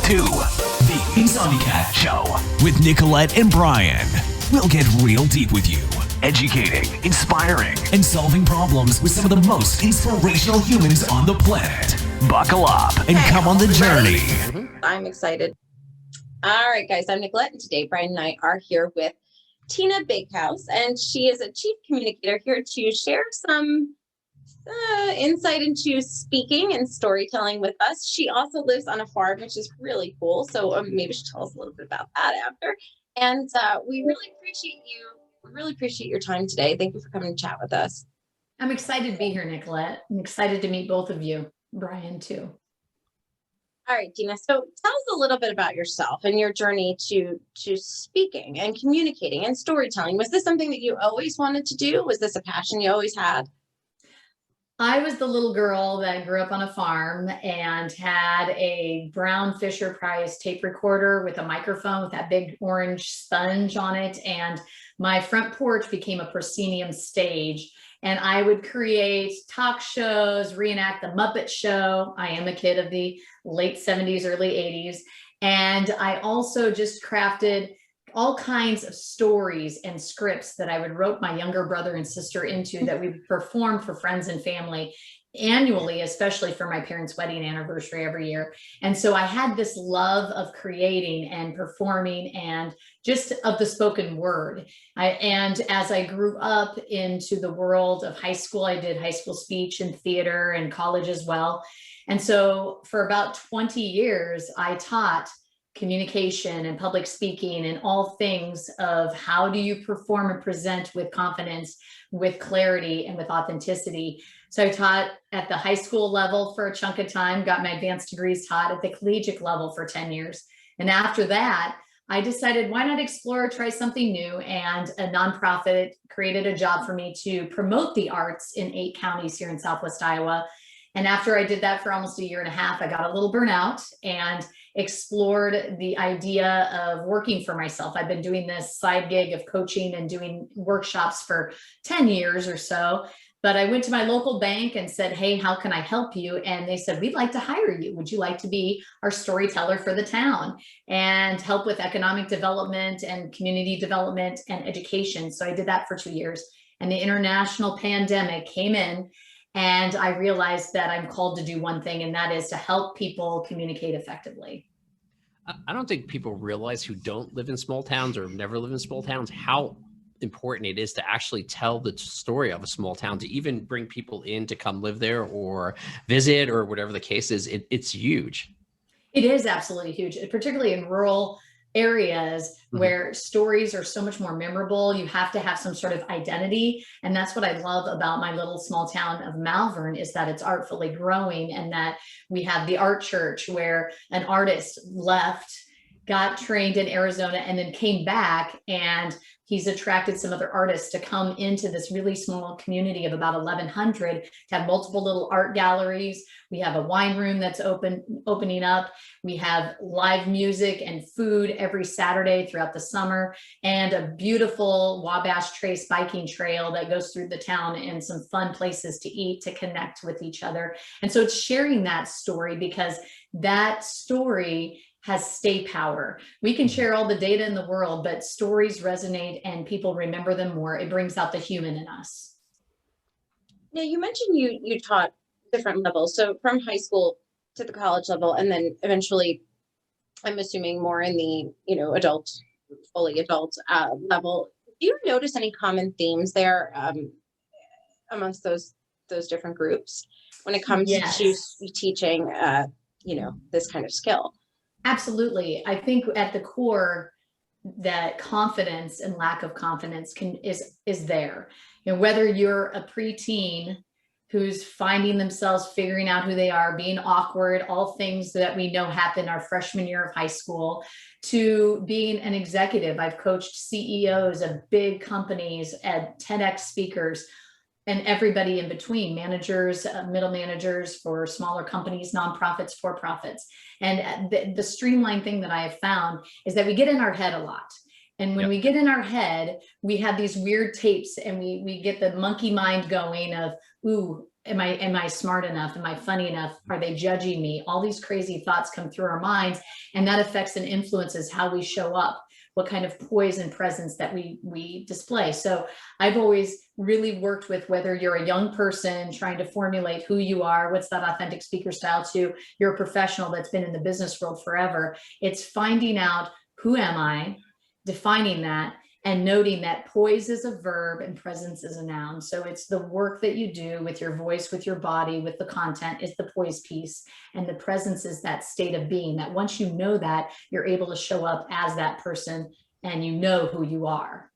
to The Insomniac Show with Nicolette and Brian. We'll get real deep with you, educating, inspiring, and solving problems with some of the most inspirational humans on the planet. Buckle up and come on the journey. I'm excited. All right, guys, I'm Nicolette, and today Brian and I are here with Tina Bakehouse, and she is a chief communicator here to share some insight into speaking and storytelling with us. She also lives on a farm, which is really cool. So maybe she'll tell us a little bit about that after. And we really appreciate you. We really appreciate your time today. Thank you for coming to chat with us. I'm excited to be here, Nicolette. I'm excited to meet both of you, Brian, too. All right, Tina. So tell us a little bit about yourself and your journey to speaking and communicating and storytelling. Was this something that you always wanted to do? Was this a passion you always had? I was the little girl that grew up on a farm and had a brown Fisher Price tape recorder with a microphone with that big orange sponge on it. And my front porch became a proscenium stage. And I would create talk shows, reenact the Muppet Show. I am a kid of the late 70s, early 80s. And I also just crafted all kinds of stories and scripts that I would rope my younger brother and sister into that we would perform for friends and family annually, especially for my parents' wedding anniversary every year. And so I had this love of creating and performing and just of the spoken word. And as I grew up into the world of high school, I did high school speech and theater and college as well. And so for about 20 years, I taught communication and public speaking and all things of how do you perform and present with confidence, with clarity, and with authenticity. So I taught at the high school level for a chunk of time, got my advanced degrees taught at the collegiate level for 10 years. And after that, I decided, why not explore, try something new? And a nonprofit created a job for me to promote the arts in 8 counties here in Southwest Iowa. And after I did that for almost a year and a half, I got a little burnout and explored the idea of working for myself. I've been doing this side gig of coaching and doing workshops for 10 years or so. But I went to my local bank and said, hey, how can I help you? And they said, we'd like to hire you. Would you like to be our storyteller for the town and help with economic development and community development and education? So I did that for 2 years. And the international pandemic came in. And I realized that I'm called to do one thing, and that is to help people communicate effectively. I don't think people realize who don't live in small towns or have never lived in small towns, how important it is to actually tell the story of a small town, to even bring people in to come live there or visit or whatever the case is. It's huge. It is absolutely huge, particularly in rural areas where stories are so much more memorable. You have to have some sort of identity. And that's what I love about my little small town of Malvern, is that it's artfully growing, and that we have the art church where an artist left, got trained in Arizona, and then came back, and he's attracted some other artists to come into this really small community of about 1,100 to have multiple little art galleries. We have a wine room that's opening up. We have live music and food every Saturday throughout the summer, and a beautiful Wabash Trace biking trail that goes through the town, and some fun places to eat, to connect with each other. And so it's sharing that story, because that story has stay power. We can share all the data in the world, but stories resonate and people remember them more. It brings out the human in us. Now, you mentioned you taught different levels. So from high school to the college level, and then eventually, I'm assuming more in the, adult, fully adult level. Do you notice any common themes there amongst those different groups when it comes to teaching, this kind of skill? Absolutely. I think at the core, that confidence and lack of confidence is there. Whether you're a preteen who's finding themselves figuring out who they are, being awkward, all things that we know happen our freshman year of high school, to being an executive. I've coached CEOs of big companies, and TEDx speakers, and everybody in between, managers, middle managers for smaller companies, nonprofits, for-profits. And the streamlined thing that I have found is that we get in our head a lot. And when we get in our head, we have these weird tapes, and we get the monkey mind going of, ooh, am I smart enough? Am I funny enough? Are they judging me? All these crazy thoughts come through our minds, and that affects and influences how we show up, what kind of poise and presence that we display. So I've always really worked with, whether you're a young person trying to formulate who you are, what's that authentic speaker style, to you're a professional that's been in the business world forever. It's finding out, who am I, defining that, and noting that poise is a verb and presence is a noun. So it's the work that you do with your voice, with your body, with the content is the poise piece. And the presence is that state of being, that once you know that, you're able to show up as that person and you know who you are.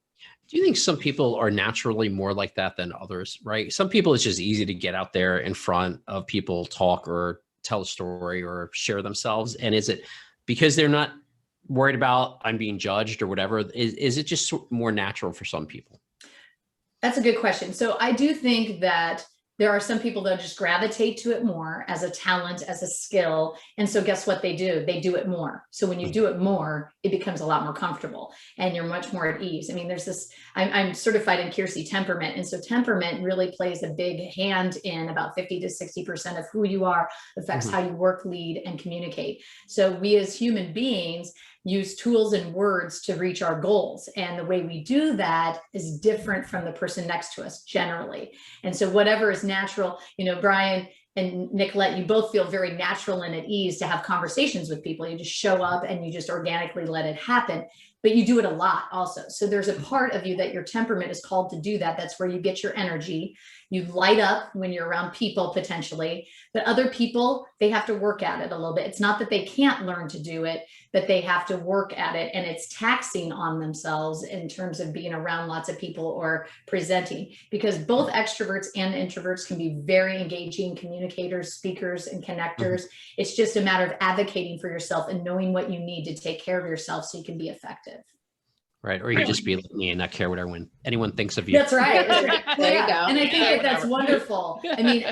Do you think some people are naturally more like that than others, right? Some people, it's just easy to get out there in front of people, talk or tell a story or share themselves. And is it because they're not worried about I'm being judged or whatever? Is it just more natural for some people? That's a good question. So I do think that there are some people that just gravitate to it more as a talent, as a skill. And so guess what they do? They do it more. So when you do it more, it becomes a lot more comfortable and you're much more at ease. I mean, there's this, I'm certified in Keirsey temperament. And so temperament really plays a big hand in about 50 to 60% of who you are, affects how you work, lead, and communicate. So we as human beings use tools and words to reach our goals. And the way we do that is different from the person next to us generally. And so whatever is natural, you know, Brian and Nicolette, you both feel very natural and at ease to have conversations with people. You just show up and you just organically let it happen, but you do it a lot also. So there's a part of you that your temperament is called to do that. That's where you get your energy. You light up when you're around people potentially, but other people, they have to work at it a little bit. It's not that they can't learn to do it, but they have to work at it, and it's taxing on themselves in terms of being around lots of people or presenting, because both extroverts and introverts can be very engaging communicators, speakers, and connectors. It's just a matter of advocating for yourself and knowing what you need to take care of yourself so you can be effective. Right. Or you can just be like me and not care what anyone thinks of you. That's right. That's right. There you go. And I think that's wonderful. I mean,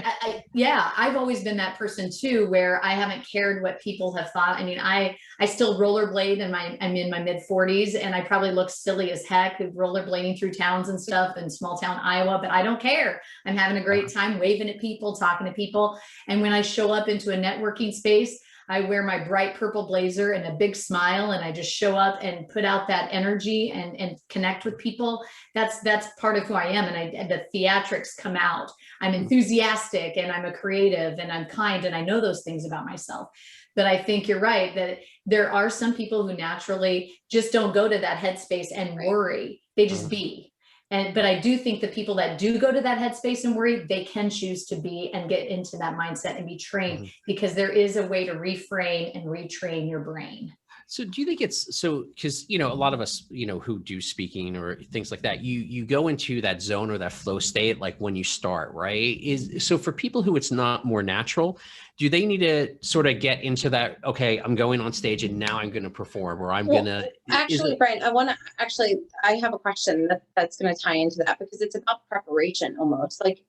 I've always been that person too, where I haven't cared what people have thought. I mean, I still rollerblade and I'm in my mid 40s and I probably look silly as heck rollerblading through towns and stuff in small town Iowa, but I don't care. I'm having a great time waving at people, talking to people. And when I show up into a networking space, I wear my bright purple blazer and a big smile, and I just show up and put out that energy and connect with people. That's part of who I am. And the theatrics come out. I'm enthusiastic and I'm a creative and I'm kind, and I know those things about myself. But I think you're right that there are some people who naturally just don't go to that headspace and worry. They just be. But I do think the people that do go to that headspace and worry, they can choose to be and get into that mindset and be trained, because there is a way to reframe and retrain your brain. So do you think it's so, because, you know, a lot of us, you know, who do speaking or things like that, you go into that zone or that flow state, like when you start, right? So for people who it's not more natural, do they need to sort of get into that, okay, I'm going on stage and now I'm going to perform, or I'm going to. Actually, Brian, I have a question that's going to tie into that, because it's about preparation almost. Like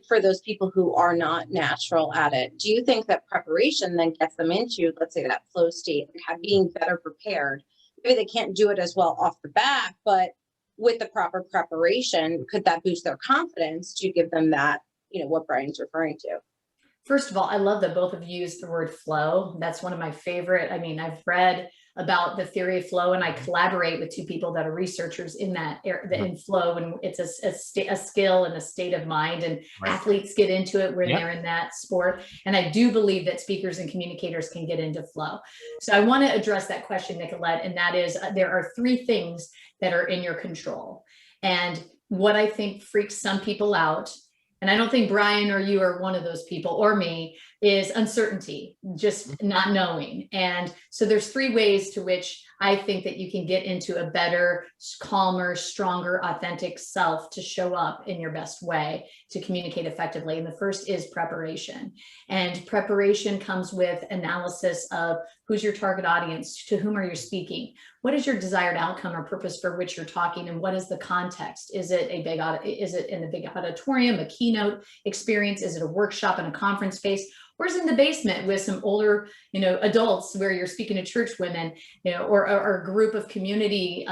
for those people who are not natural at it, do you think that preparation then gets them into, let's say, that flow state, like being better prepared? Maybe they can't do it as well off the bat, but with the proper preparation, could that boost their confidence to give them that, you know, what Brian's referring to? First of all, I love that both of you used the word flow. That's one of my favorite. I mean, I've read about the theory of flow, and I collaborate with two people that are researchers in that in flow, and it's a skill and a state of mind, and athletes get into it when they're in that sport. And I do believe that speakers and communicators can get into flow. So I want to address that question, Nicolette, and that is there are three things that are in your control. And what I think freaks some people out, and I don't think Brian or you are one of those people, or me, is uncertainty, just not knowing. And so there's three ways to which I think that you can get into a better, calmer, stronger, authentic self to show up in your best way to communicate effectively. And the first is preparation. And preparation comes with analysis of who's your target audience, to whom are you speaking, what is your desired outcome or purpose for which you're talking, and what is the context? Is it in a big auditorium, a keynote experience? Is it a workshop in a conference space? Where's in the basement with some older, adults where you're speaking to church women, or a group of community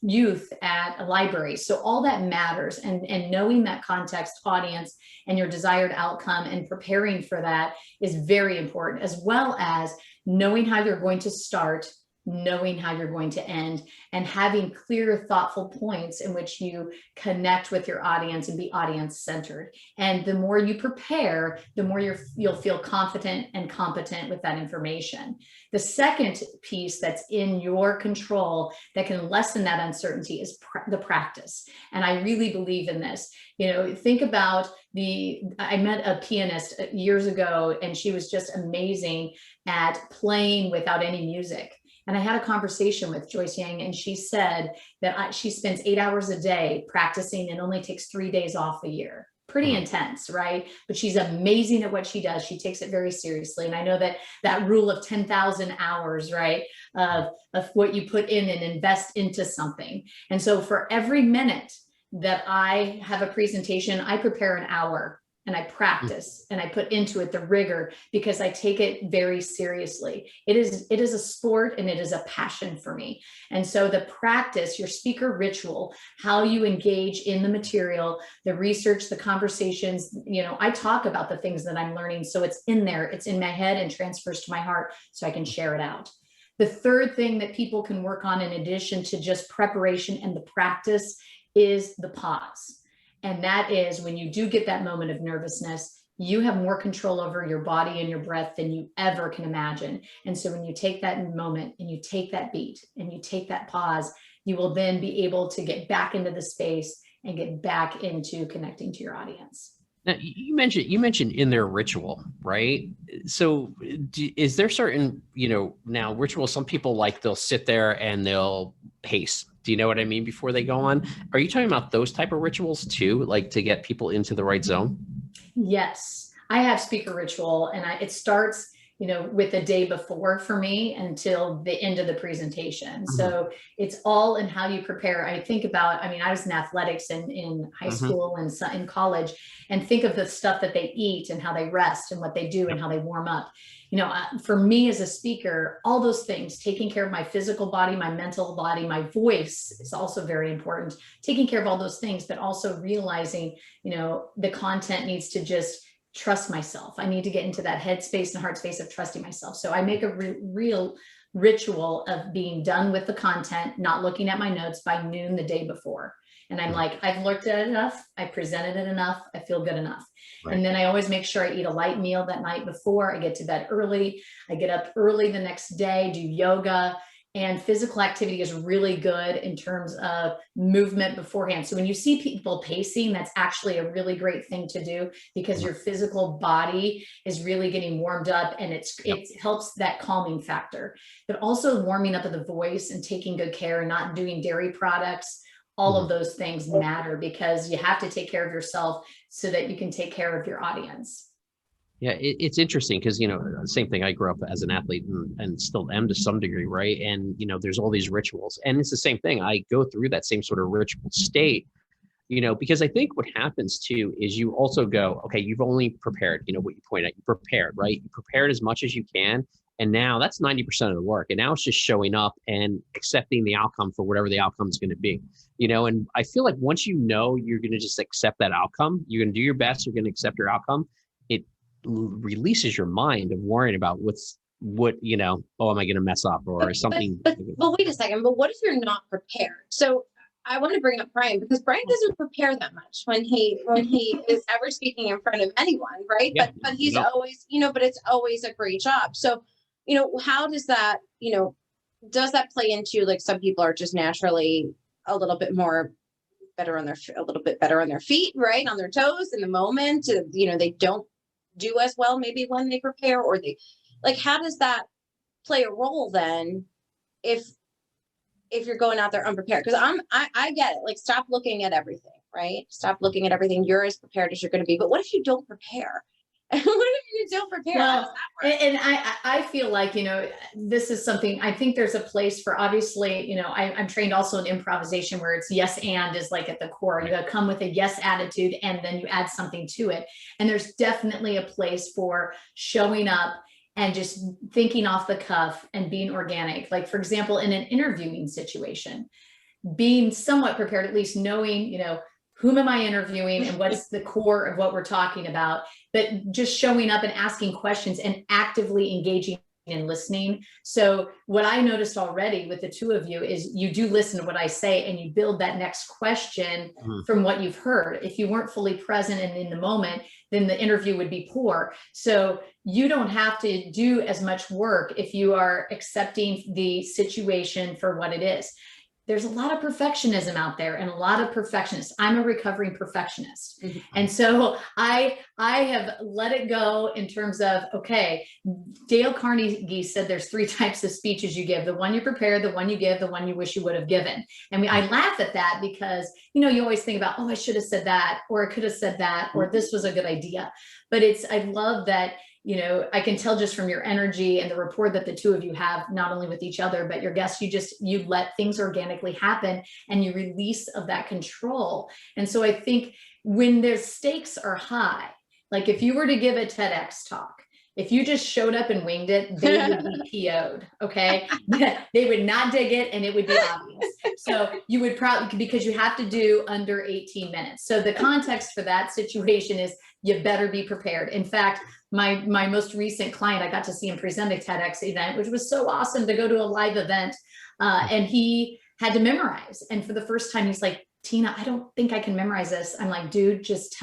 youth at a library. So all that matters, and knowing that context, audience, and your desired outcome and preparing for that is very important, as well as knowing how you're going to start, knowing how you're going to end, and having clear, thoughtful points in which you connect with your audience and be audience centered. And the more you prepare, the more you'll feel confident and competent with that information. The second piece that's in your control that can lessen that uncertainty is the practice. And I really believe in this. Think about I met a pianist years ago, and she was just amazing at playing without any music. And I had a conversation with Joyce Yang, and she said that she spends 8 hours a day practicing and only takes 3 days off a year. Pretty intense, right? But she's amazing at what she does. She takes it very seriously. And I know that rule of 10,000 hours, right, of what you put in and invest into something. And so for every minute that I have a presentation, I prepare an hour, and I practice and I put into it the rigor, because I take it very seriously. It is a sport, and it is a passion for me. And so the practice, your speaker ritual, how you engage in the material, the research, the conversations, I talk about the things that I'm learning. So it's in there, it's in my head and transfers to my heart so I can share it out. The third thing that people can work on, in addition to just preparation and the practice, is the pause. And that is when you do get that moment of nervousness, you have more control over your body and your breath than you ever can imagine. And so when you take that moment and you take that beat and you take that pause, you will then be able to get back into the space and get back into connecting to your audience. Now, you mentioned in their ritual, right? So is there certain, now rituals, some people they'll sit there and they'll pace. Do you know what I mean? Before they go on, are you talking about those type of rituals too? Like to get people into the right zone? Yes, I have speaker ritual, and it starts, with the day before for me until the end of the presentation. So it's all in how you prepare. I think about, I was in athletics in high school and in college, and think of the stuff that they eat and how they rest and what they do and how they warm up. For me as a speaker, all those things, taking care of my physical body, my mental body, my voice is also very important. Taking care of all those things, but also realizing, the content needs to just trust myself. I need to get into that headspace and heart space of trusting myself. So I make a real ritual of being done with the content, not looking at my notes by noon the day before. And I'm like, I've looked at it enough. I presented it enough. I feel good enough. Right. And then I always make sure I eat a light meal that night before. I get to bed early. I get up early the next day, do yoga. And physical activity is really good in terms of movement beforehand. So when you see people pacing, that's actually a really great thing to do, because your physical body is really getting warmed up, and it helps that calming factor. But also warming up of the voice and taking good care and not doing dairy products. All of those things matter, because you have to take care of yourself so that you can take care of your audience. Yeah, it's interesting because, same thing. I grew up as an athlete and still am to some degree, right? And, there's all these rituals, and it's the same thing. I go through that same sort of ritual state, because I think what happens too is you also go, okay, you've only prepared, what you point out, you prepared, right? You prepared as much as you can. And now that's 90% of the work. And now it's just showing up and accepting the outcome for whatever the outcome is going to be, and I feel like once you're going to just accept that outcome, you're going to do your best, you're going to accept your outcome. It releases your mind of worrying about am I going to mess up or something. But wait a second. But what if you're not prepared? So I want to bring up Brian, because Brian doesn't prepare that much when he is ever speaking in front of anyone, right? Yeah. But he's always, but it's always a great job. So, how does that, does that play into, like, some people are just naturally a little bit better on their feet, right? On their toes in the moment, they don't do as well maybe when they prepare, or how does that play a role then if you're going out there unprepared? Because I get it. Like, stop looking at everything, right? Stop looking at everything. You're as prepared as you're going to be. But what if you don't prepare? What if you don't prepare? How does Well, that work? and I feel like, this is something, I think there's a place for, obviously, I'm trained also in improvisation where it's yes and is like at the core. You come with a yes attitude and then you add something to it. And there's definitely a place for showing up and just thinking off the cuff and being organic. Like, for example, in an interviewing situation, being somewhat prepared, at least knowing, whom am I interviewing and what's the core of what we're talking about, but just showing up and asking questions and actively engaging and listening. So what I noticed already with the two of you is you do listen to what I say and you build that next question from what you've heard. If you weren't fully present and in the moment, then the interview would be poor. So you don't have to do as much work if you are accepting the situation for what it is. There's a lot of perfectionism out there and a lot of perfectionists. I'm a recovering perfectionist. Mhm. And so I have let it go in terms of, okay, Dale Carnegie said there's 3 types of speeches you give: the one you prepare, the one you give, the one you wish you would have given. And I laugh at that because, you always think about, oh, I should have said that, or I could have said that, or this was a good idea. But I love that, I can tell just from your energy and the rapport that the two of you have, not only with each other, but your guests, you let things organically happen and you release of that control. And so I think when their stakes are high, like if you were to give a TEDx talk, if you just showed up and winged it, they would be PO'd. Okay. They would not dig it and it would be obvious. So you would probably, because you have to do under 18 minutes. So the context for that situation is you better be prepared. In fact, my most recent client, I got to see him present a TEDx event, which was so awesome to go to a live event. And he had to memorize. And for the first time, he's like, Tina, I don't think I can memorize this. I'm like, dude, just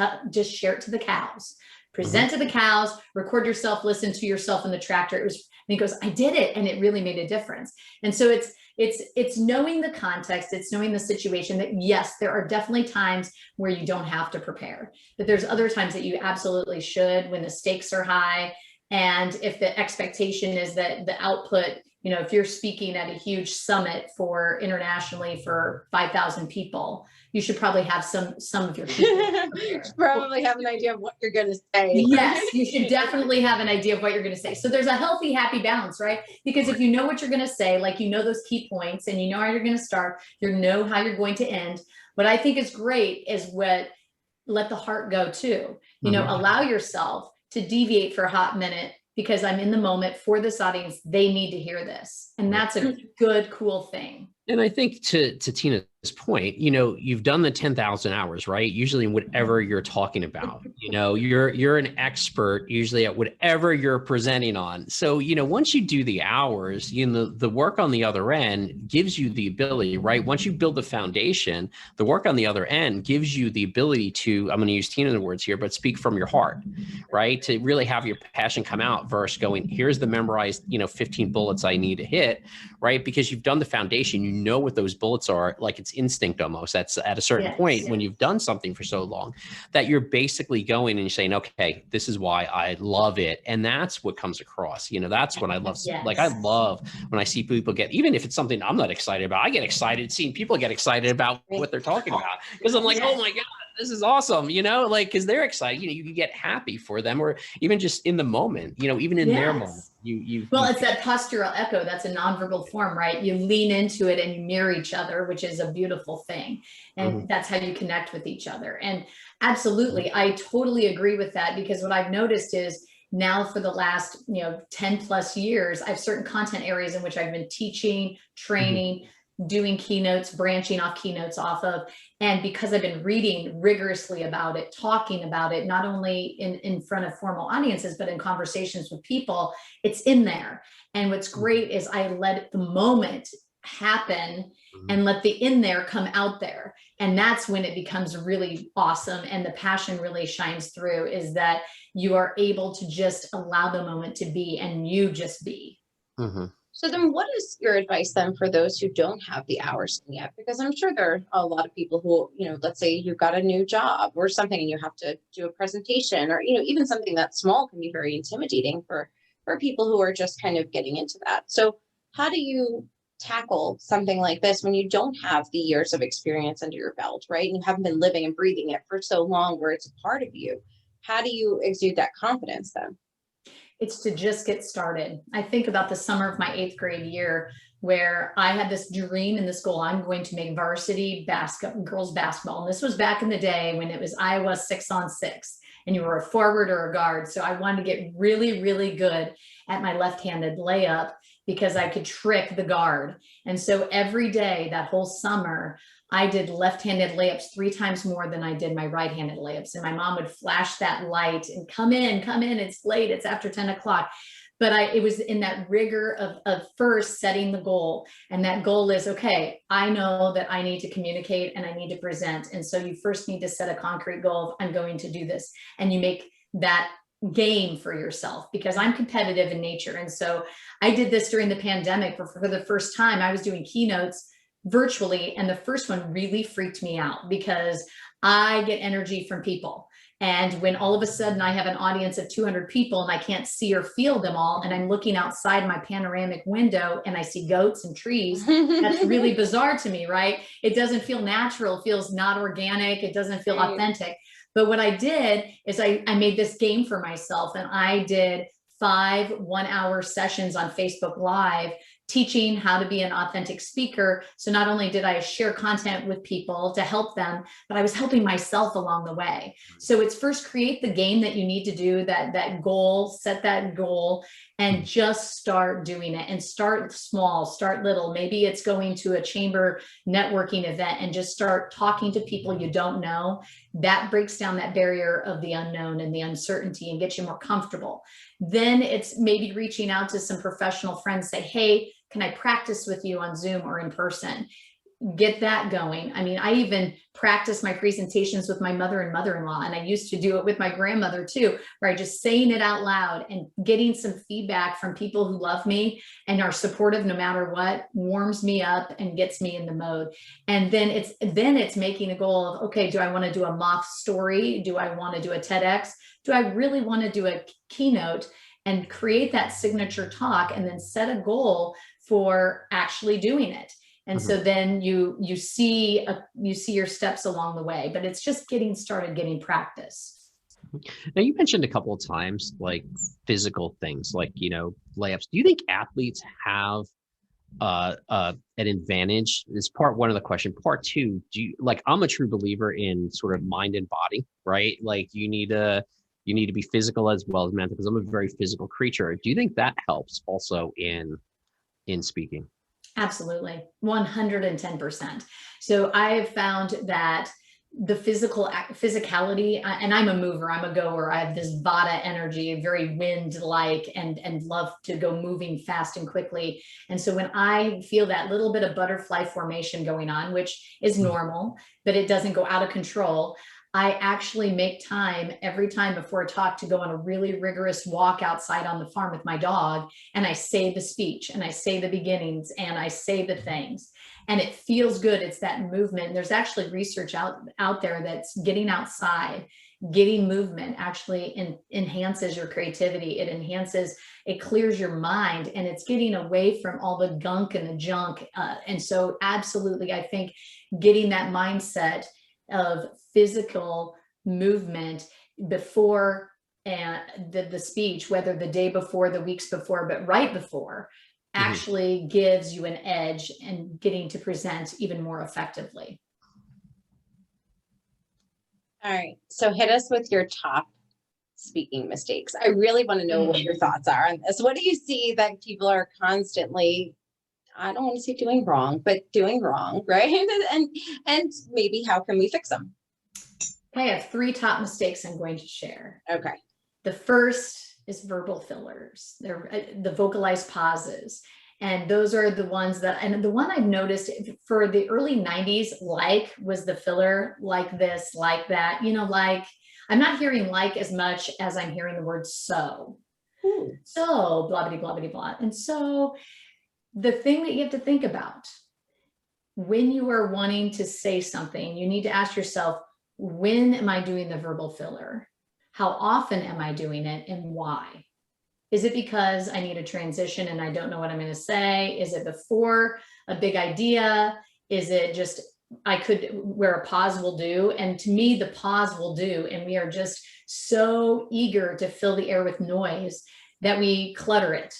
share it to the cows. Present to the cows, record yourself, listen to yourself in the tractor. And he goes, I did it. And it really made a difference. And so it's knowing the context, it's knowing the situation that yes, there are definitely times where you don't have to prepare, but there's other times that you absolutely should when the stakes are high. And if the expectation is that the output, if you're speaking at a huge summit for internationally for 5,000 people, you should probably have some of your people You should probably have an idea of what you're going to say. Yes, you should definitely have an idea of what you're going to say. So there's a healthy, happy balance, right? Because if you know what you're going to say, like those key points and you know how you're going to start, you know how you're going to end. What I think is great is let the heart go too. Allow yourself to deviate for a hot minute because I'm in the moment for this audience. They need to hear this. And that's a good, cool thing. And I think to Tina's point, you've done the 10,000 hours, right? Usually in whatever you're talking about, you're an expert usually at whatever you're presenting on. So, once you do the hours, the work on the other end gives you the ability, right? Once you build the foundation, the work on the other end gives you the ability to, I'm going to use Tina's words here, but speak from your heart, right? To really have your passion come out versus going, here's the memorized, 15 bullets I need to hit, right? Because you've done the foundation, you know what those bullets are, like it's instinct almost. That's at a certain point when you've done something for so long that you're basically going and you're saying, okay, this is why I love it. And that's what comes across. That's what I love. Like I love when I see people get, even if it's something I'm not excited about, I get excited seeing people get excited about what they're talking about because I'm like, oh my God, this is awesome. Because they're excited, you get happy for them or even just in the moment, even in their moment. It's that postural echo. That's a nonverbal form, right? You lean into it and you mirror each other, which is a beautiful thing. And that's how you connect with each other. And absolutely, I totally agree with that because what I've noticed is now for the last, 10 plus years, I have certain content areas in which I've been teaching, training, doing keynotes, branching off keynotes off of. And because I've been reading rigorously about it, talking about it, not only in front of formal audiences, but in conversations with people, it's in there. And what's great is I let the moment happen and let the in there come out there. And that's when it becomes really awesome. And the passion really shines through is that you are able to just allow the moment to be and you just be. So then what is your advice then for those who don't have the hours yet? Because I'm sure there are a lot of people who, let's say you've got a new job or something and you have to do a presentation or, even something that small can be very intimidating for people who are just kind of getting into that. So how do you tackle something like this when you don't have the years of experience under your belt, right? And you haven't been living and breathing it for so long where it's a part of you. how do you exude that confidence then? It's to just get started. I think about the summer of my 8th grade year where I had this dream and this goal. I'm going to make varsity girls basketball. And this was back in the day when it was Iowa 6-on-6 and you were a forward or a guard. So I wanted to get really, really good at my left-handed layup because I could trick the guard. And so every day that whole summer, I did left-handed layups 3 times more than I did my right-handed layups. And my mom would flash that light and come in, it's late, it's after 10 o'clock. But it was in that rigor of first setting the goal. And that goal is, okay, I know that I need to communicate and I need to present. And so you first need to set a concrete goal of, I'm going to do this. And you make that game for yourself, because I'm competitive in nature. And so I did this during the pandemic. For the first time, I was doing keynotes virtually. And the first one really freaked me out because I get energy from people. And when all of a sudden I have an audience of 200 people and I can't see or feel them all, and I'm looking outside my panoramic window and I see goats and trees, that's really bizarre to me, right? It doesn't feel natural. It feels not organic. It doesn't feel authentic. But what I did is I made this game for myself, and I did 5 one-hour sessions on Facebook Live teaching how to be an authentic speaker. So not only did I share content with people to help them, but I was helping myself along the way. So it's first create the game that you need to do, that goal, set that goal, and just start doing it, and start small, start little. Maybe it's going to a chamber networking event and just start talking to people you don't know. That breaks down that barrier of the unknown and the uncertainty and gets you more comfortable. Then it's maybe reaching out to some professional friends, say, hey, can I practice with you on Zoom or in person? Get that going. I mean, I even practice my presentations with my mother and mother-in-law, and I used to do it with my grandmother too, where I just saying it out loud and getting some feedback from people who love me and are supportive no matter what, warms me up and gets me in the mode. And then it's making a goal of, okay, do I want to do a mock story? Do I want to do a TEDx? Do I really want to do a keynote? And create that signature talk, and then set a goal for actually doing it. And so then you see your steps along the way, but it's just getting started, getting practice. Now, you mentioned a couple of times like physical things, like, layups. Do you think athletes have an advantage? Is part one of the question. Part two, I'm a true believer in sort of mind and body, right? Like you need to be physical as well as mental, because I'm a very physical creature. Do you think that helps also in speaking? Absolutely. 110%. So I have found that the physicality, and I'm a mover, I'm a goer. I have this Vata energy, very wind-like, and love to go moving fast and quickly. And so when I feel that little bit of butterfly formation going on, which is normal, but it doesn't go out of control, I actually make time every time before a talk to go on a really rigorous walk outside on the farm with my dog. And I say the speech, and I say the beginnings, and I say the things, and it feels good. It's that movement. There's actually research out there that's getting outside, getting movement actually enhances your creativity. It clears your mind, and it's getting away from all the gunk and the junk. And so absolutely, I think getting that mindset of physical movement before and the speech, whether the day before, the weeks before, but right before, actually gives you an edge and getting to present even more effectively. All right. So hit us with your top speaking mistakes. I really want to know what your thoughts are on this. What do you see that people are constantly, I don't want to say doing wrong, but doing wrong, right? And maybe how can we fix them? I have 3 top mistakes I'm going to share. Okay. The first is verbal fillers. They're the vocalized pauses. And those are the ones and the one I've noticed for the early 90s, was the filler, like this, like that, I'm not hearing like as much as I'm hearing the word so. So blah, blah, blah, blah, blah. And so the thing that you have to think about when you are wanting to say something, you need to ask yourself, when am I doing the verbal filler? How often am I doing it, and why? Is it because I need a transition and I don't know what I'm going to say? Is it before a big idea? Is it just where a pause will do. And to me, the pause will do. And we are just so eager to fill the air with noise that we clutter it.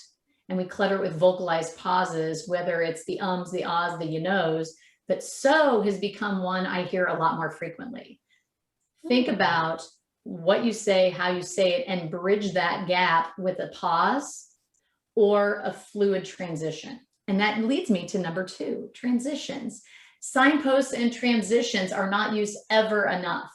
And we clutter it with vocalized pauses, whether it's the ums, the ahs, the you knows. But so has become one I hear a lot more frequently. Think about what you say, how you say it, and bridge that gap with a pause or a fluid transition. And that leads me to number 2, transitions. Signposts and transitions are not used ever enough.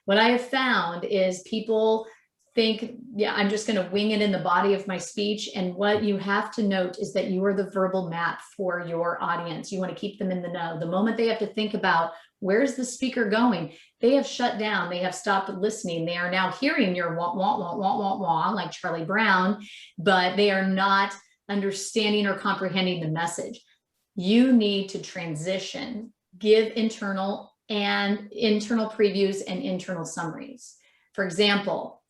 What I have found is people think, yeah, I'm just going to wing it in the body of my speech. And what you have to note is that you are the verbal map for your audience. You want to keep them in the know. The moment they have to think about where's the speaker going, they have shut down. They have stopped listening. They are now hearing your wah, wah, wah, wah, wah, wah, like Charlie Brown, but they are not understanding or comprehending the message. You need to transition, give internal previews and internal summaries. For example,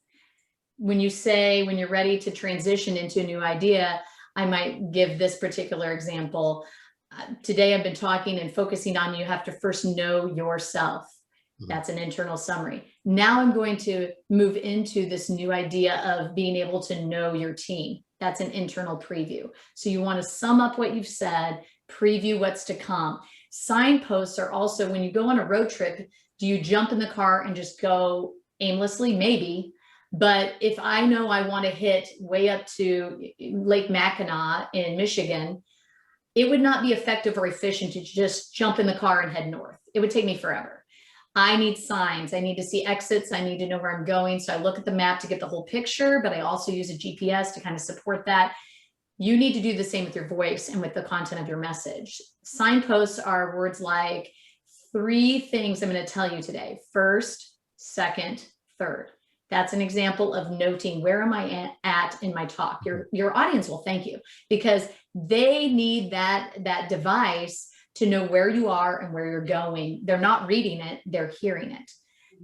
when you're ready to transition into a new idea, I might give this particular example. Today I've been talking and focusing on you have to first know yourself. That's an internal summary. Now I'm going to move into this new idea of being able to know your team. That's an internal preview. So you want to sum up what you've said, preview what's to come. Signposts are also, when you go on a road trip, do you jump in the car and just go aimlessly? Maybe. But if I know I want to hit way up to Lake Mackinac in Michigan, it would not be effective or efficient to just jump in the car and head north. It would take me forever. I need signs. I need to see exits. I need to know where I'm going. So I look at the map to get the whole picture, but I also use a GPS to kind of support that. You need to do the same with your voice and with the content of your message. Signposts are words like 3 things I'm going to tell you today. First, second, third. That's an example of noting where am I at in my talk. Your audience will thank you because they need that device to know where you are and where you're going. They're not reading it, they're hearing it.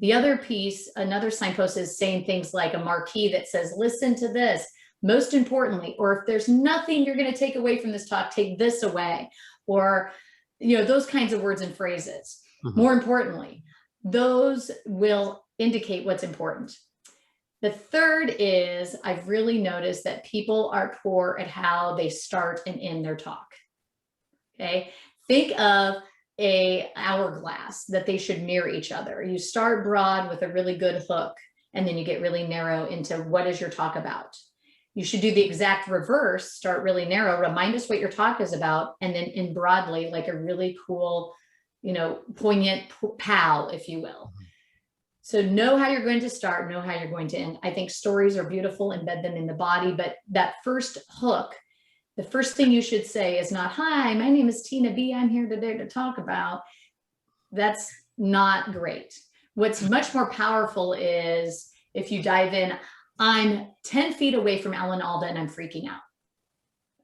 The other piece, another signpost is saying things like a marquee that says, listen to this. Most importantly, or if there's nothing you're going to take away from this talk, take this away, or those kinds of words and phrases. More importantly, those will indicate what's important. The third is I've really noticed that people are poor at how they start and end their talk. Okay. Think of a hourglass that they should mirror each other. You start broad with a really good hook, and then you get really narrow into what is your talk about. You should do the exact reverse, start really narrow, remind us what your talk is about, and then end broadly like a really cool, poignant pow, if you will. So know how you're going to start, know how you're going to end. I think stories are beautiful, embed them in the body, but that first hook, the first thing you should say is not, hi, my name is Tina B. I'm here today to talk about. That's not great. What's much more powerful is if you dive in, I'm 10 feet away from Alan Alda and I'm freaking out.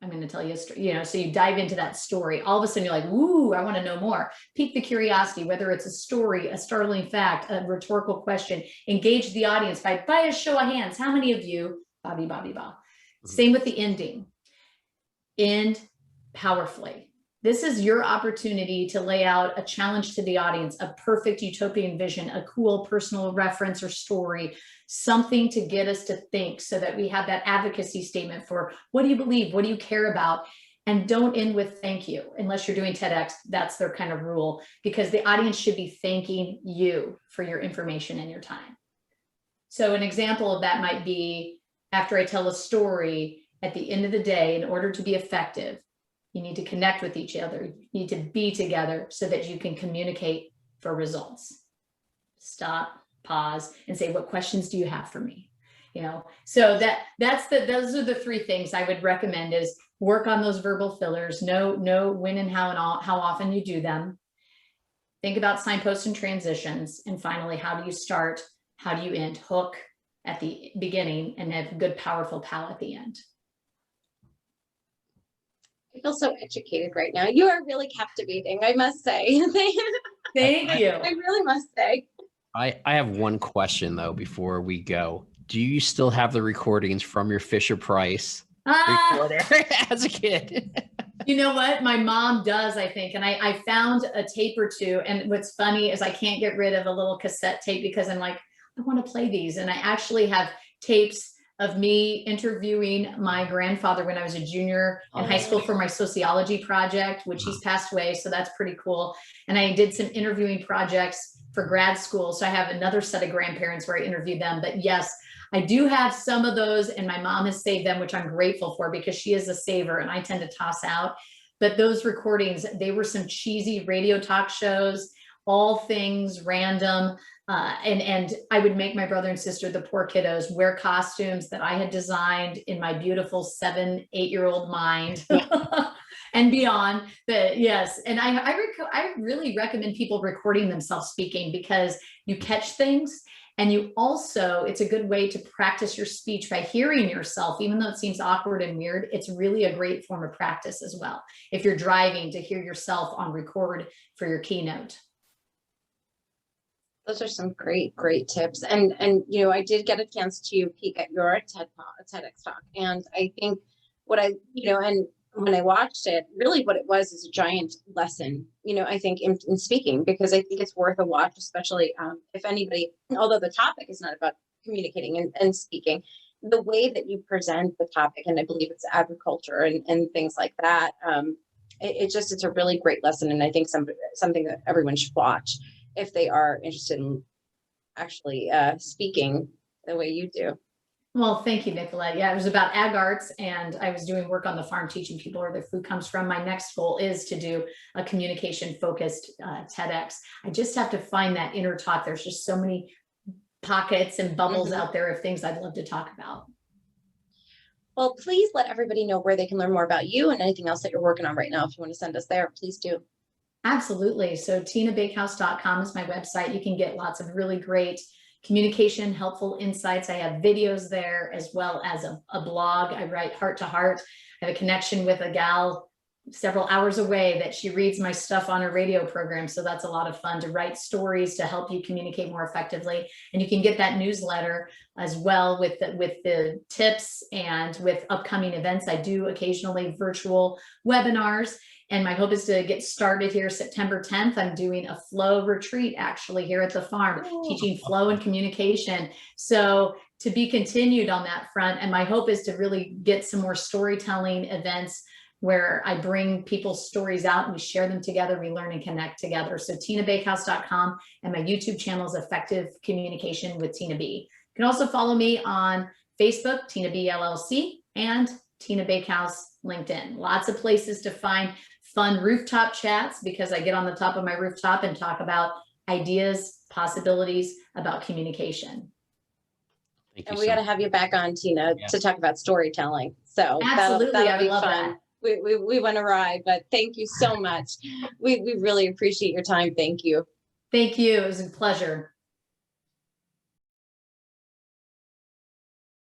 I'm going to tell you a story, so you dive into that story. All of a sudden you're like, ooh, I want to know more. Pique the curiosity, whether it's a story, a startling fact, a rhetorical question, engage the audience by a show of hands. How many of you, Bobby, Bobby, Bob. Same with the ending. End powerfully. This is your opportunity to lay out a challenge to the audience, a perfect utopian vision, a cool personal reference or story, something to get us to think so that we have that advocacy statement for what do you believe? What do you care about? And don't end with thank you. Unless you're doing TEDx, that's their kind of rule, because the audience should be thanking you for your information and your time. So an example of that might be after I tell a story, at the end of the day, in order to be effective, you need to connect with each other. You need to be together so that you can communicate for results. Stop, pause, and say, what questions do you have for me? So those are the 3 things I would recommend is work on those verbal fillers, know when and how often you do them. Think about signposts and transitions. And finally, how do you start? How do you end? Hook at the beginning and have good, powerful pow at the end. I feel so educated right now. You are really captivating, I must say. Thank you. I really must say. I have one question though before we go. Do you still have the recordings from your Fisher Price recorder as a kid? You know what? My mom does, I think. And I found a tape or two. And what's funny is I can't get rid of a little cassette tape because I'm like, I want to play these. And I actually have tapes of me interviewing my grandfather when I was a junior in high school for my sociology project, which he's passed away. So that's pretty cool. And I did some interviewing projects for grad school. So I have another set of grandparents where I interviewed them. But yes, I do have some of those, and my mom has saved them, which I'm grateful for because she is a saver and I tend to toss out. But those recordings, they were some cheesy radio talk shows, all things random. And I would make my brother and sister, the poor kiddos, wear costumes that I had designed in my beautiful 7-8 year old mind and beyond. But yes, and I really recommend people recording themselves speaking because you catch things. And you also, it's a good way to practice your speech by hearing yourself, even though it seems awkward and weird. It's really a great form of practice as well. If you're driving, to hear yourself on record for your keynote. Those are some great tips. And you know, I did get a chance to peek at your TEDx talk. And I think what and when I watched it, really what it was is a giant lesson, you know, I think in speaking, because I think it's worth a watch, especially if anybody, although the topic is not about communicating and speaking, the way that you present the topic, and I believe it's agriculture and things like that, it's a really great lesson. And I think something that everyone should watch if they are interested in actually speaking the way you do. Well, thank you, Nicolette. Yeah, it was about ag arts, and I was doing work on the farm teaching people where their food comes from. My next goal is to do a communication focused TEDx. I just have to find that inner talk. There's just so many pockets and bubbles out there of things I'd love to talk about. Well, please let everybody know where they can learn more about you and anything else that you're working on right now. If you want to send us there, please do. Absolutely. So tinabakehouse.com is my website. You can get lots of really great communication, helpful insights. I have videos there as well as a blog. I write heart to heart. I have a connection with a gal several hours away that she reads my stuff on her radio program. So that's a lot of fun to write stories to help you communicate more effectively. And you can get that newsletter as well with the tips and with upcoming events. I do occasionally virtual webinars. And my hope is to get started here September 10th. I'm doing a flow retreat actually here at the farm, teaching flow and communication. So to be continued on that front. And my hope is to really get some more storytelling events where I bring people's stories out and we share them together. We learn and connect together. So tinabakehouse.com, and my YouTube channel is Effective Communication with Tina B. You can also follow me on Facebook, Tina B LLC, and Tina Bakehouse LinkedIn. Lots of places to find fun rooftop chats because I get on the top of my rooftop and talk about ideas, possibilities about communication. And we got to have you back on, Tina, to talk about storytelling. So absolutely, that'll I would love fun. That. We went awry, but thank you so much. We really appreciate your time. Thank you. Thank you. It was a pleasure.